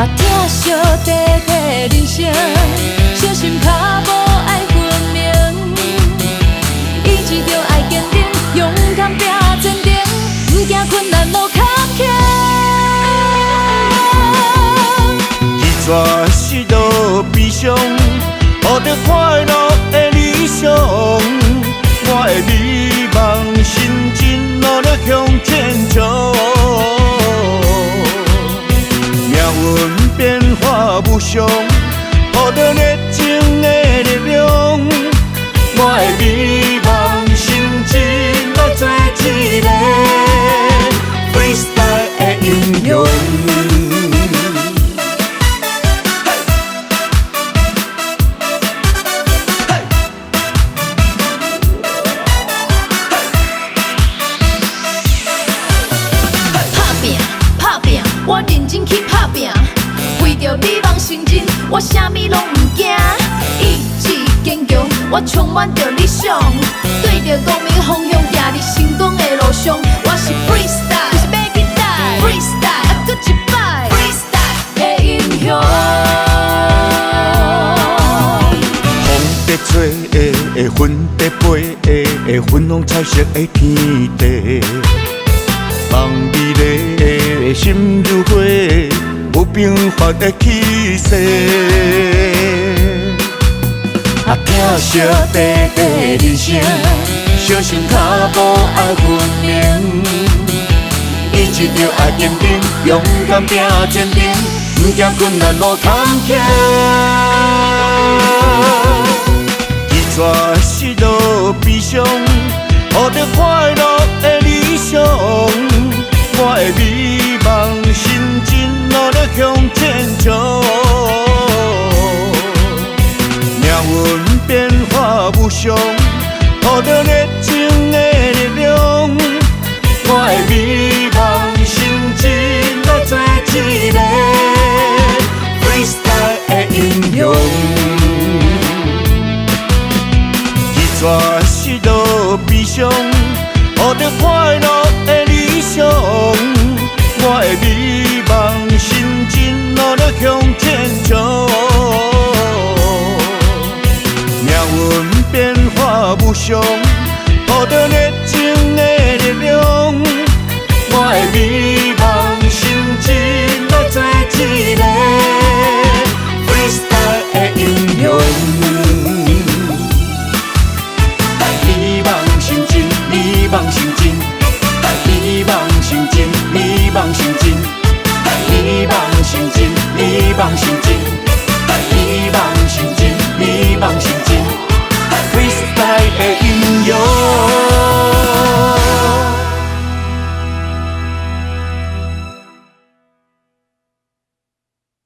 疼惜短短人生，小心脚步爱分明。意志着爱坚定，勇敢拼前程，不惊困难路坎坷。一撮失落悲伤，抱着快乐的理想。我的美梦心真努力向前冲。命运变化无常，抱着热情的力量。我的美梦心真要做一个 freestyle 的英雄。我认真去打拼，为着美梦成真，我啥物拢唔惊。意志坚强，我充满着理想，对着光明方向行伫成功的路上。我是 freestyle， 就是要去带 freestyle， 搁一摆 freestyle 的英雄。风在吹会云在飞会粉红彩色的天地。梦美丽的心如花，有平凡的气势。疼惜短短人生，小心脚步爱分明。意志着爱坚定，勇敢拼前程，不惊困难路坎坷。一撮失落悲伤，抱着快乐的理想。我的美